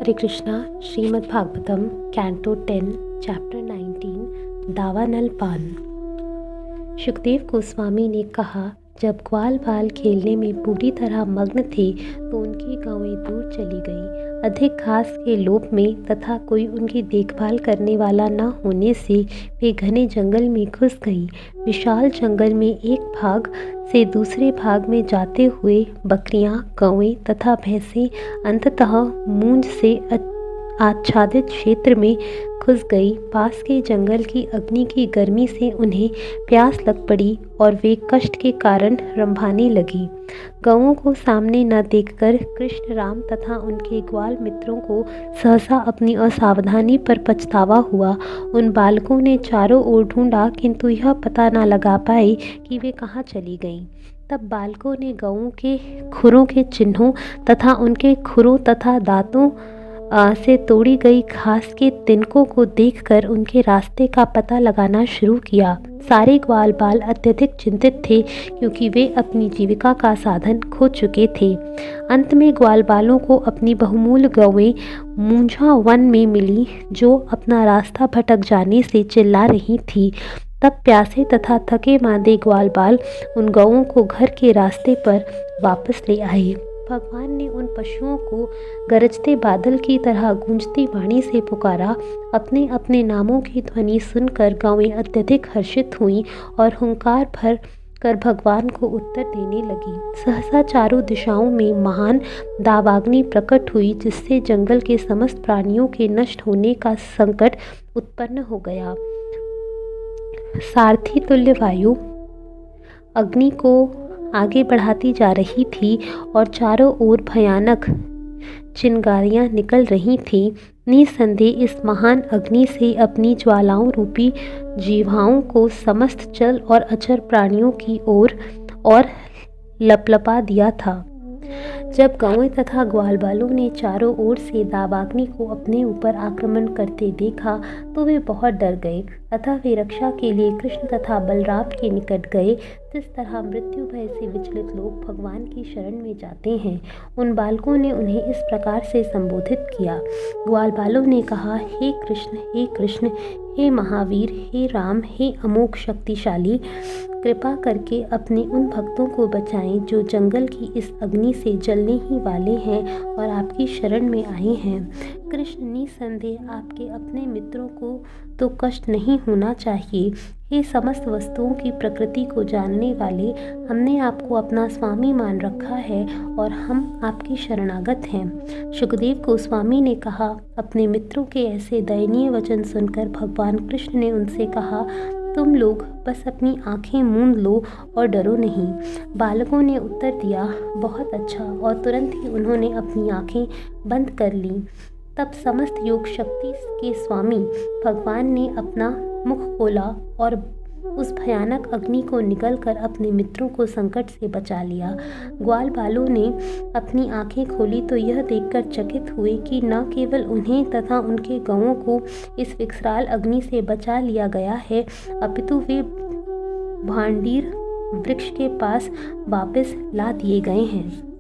हरे Krishna. Shrimad Bhagavatam canto 10 chapter 19 दावानल पान। सुखदेव गोस्वामी ने कहा, जब ग्वाल बाल खेलने में पूरी तरह मग्न थे तो उनकी गौएं दूर चली गईं। अधिक घास के लोभ में तथा कोई उनकी देखभाल करने वाला न होने से वे घने जंगल में घुस गईं। विशाल जंगल में एक भाग से दूसरे भाग में जाते हुए बकरियां, गौएं तथा भैंसें अंततः मूंज से आच्छादित क्षेत्र में घुस गई। पास के जंगल की अग्नि की गर्मी से उन्हें प्यास लग पड़ी और वे कष्ट के कारण रंभाने लगी। गौओं को सामने न देखकर कृष्ण, राम तथा उनके ग्वाल मित्रों को सहसा अपनी असावधानी पर पछतावा हुआ। उन बालकों ने चारों ओर ढूंढा, किंतु यह पता न लगा पाए कि वे कहाँ चली गईं। तब बालकों ने गौओं के खुरों के चिन्हों तथा उनके खुरों तथा दांतों से तोड़ी गई घास के तिनकों को देखकर उनके रास्ते का पता लगाना शुरू किया। सारे ग्वाल बाल अत्यधिक चिंतित थे, क्योंकि वे अपनी जीविका का साधन खो चुके थे। अंत में ग्वाल बालों को अपनी बहुमूल्य गौएं मूंझा वन में मिली, जो अपना रास्ता भटक जाने से चिल्ला रही थी। तब प्यासे तथा थके मांदे ग्वाल बाल उन गौओं को घर के रास्ते पर वापस ले आए। भगवान ने उन पशुओं को गरजते बादल की तरह गूंजती वाणी से पुकारा। अपने अपने नामों की ध्वनि सुनकर गौएं अत्यधिक हर्षित हुईं और हुंकार भर कर भगवान को उत्तर देने लगी। सहसा चारों दिशाओं में महान दावाग्नि प्रकट हुई, जिससे जंगल के समस्त प्राणियों के नष्ट होने का संकट उत्पन्न हो गया। सारथी तुल्य वायु अग्नि को आगे बढ़ाती जा रही थी और चारों ओर भयानक चिंगारियां निकल रही थीं। निसंदेह इस महान अग्नि से अपनी ज्वालाओं रूपी जीवाओं को समस्त जल और अचर प्राणियों की ओर और लपलपा दिया था। जब गौएं तथा ग्वालबालों ने चारों ओर से दावाग्नि को अपने ऊपर आक्रमण करते देखा तो वे बहुत डर गए। अतः वे रक्षा के लिए कृष्ण तथा बलराम के निकट गए। जिस तरह मृत्यु भय से विचलित लोग भगवान की शरण में जाते हैं, उन बालकों ने उन्हें इस प्रकार से संबोधित किया। ग्वाल बालों ने कहा, हे कृष्ण, हे महावीर, हे राम, हे अमोघ शक्तिशाली, कृपा करके अपने उन भक्तों को बचाएं जो जंगल की इस अग्नि से जलने ही वाले हैं और आपकी शरण में आए हैं। कृष्ण, निसंदेह आपके अपने मित्रों को तो कष्ट नहीं होना चाहिए। हे समस्त वस्तुओं की प्रकृति को जानने वाले, हमने आपको अपना स्वामी मान रखा है और हम आपकी शरणागत हैं। सुखदेव गोस्वामी ने कहा, अपने मित्रों के ऐसे दयनीय वचन सुनकर भगवान कृष्ण ने उनसे कहा, तुम लोग बस अपनी आंखें मूंद लो और डरो नहीं। बालकों ने उत्तर दिया, बहुत अच्छा, और तुरंत ही उन्होंने अपनी आंखें बंद कर लीं। तब समस्त योग शक्ति के स्वामी भगवान ने अपना मुख खोला और उस भयानक अग्नि को निगलकर अपने मित्रों को संकट से बचा लिया। ग्वाल बालों ने अपनी आंखें खोली तो यह देखकर चकित हुए कि न केवल उन्हें तथा उनके गौओं को इस विकराल अग्नि से बचा लिया गया है, अपितु वे भांडीर वृक्ष के पास वापस ला दिए गए हैं।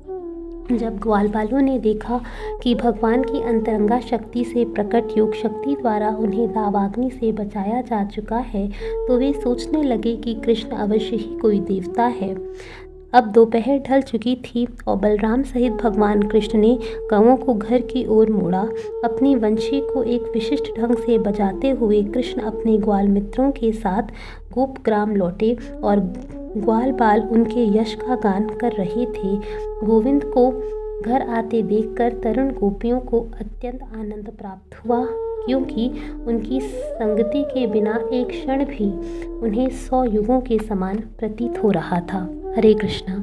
जब ग्वालबालों ने देखा कि भगवान की अंतरंगा शक्ति से प्रकट योग शक्ति द्वारा उन्हें दावाग्नि से बचाया जा चुका है, तो वे सोचने लगे कि कृष्ण अवश्य ही कोई देवता है। अब दोपहर ढल चुकी थी और बलराम सहित भगवान कृष्ण ने गौओं को घर की ओर मोड़ा। अपनी वंशी को एक विशिष्ट ढंग से बजाते हुए कृष्ण अपने ग्वाल मित्रों के साथ गोपग्राम लौटे और ग्वाल बाल उनके यश का गान कर रहे थे। गोविंद को घर आते देखकर तरुण गोपियों को अत्यंत आनंद प्राप्त हुआ, क्योंकि उनकी संगति के बिना एक क्षण भी उन्हें 100 युगों के समान प्रतीत हो रहा था। हरे कृष्णा।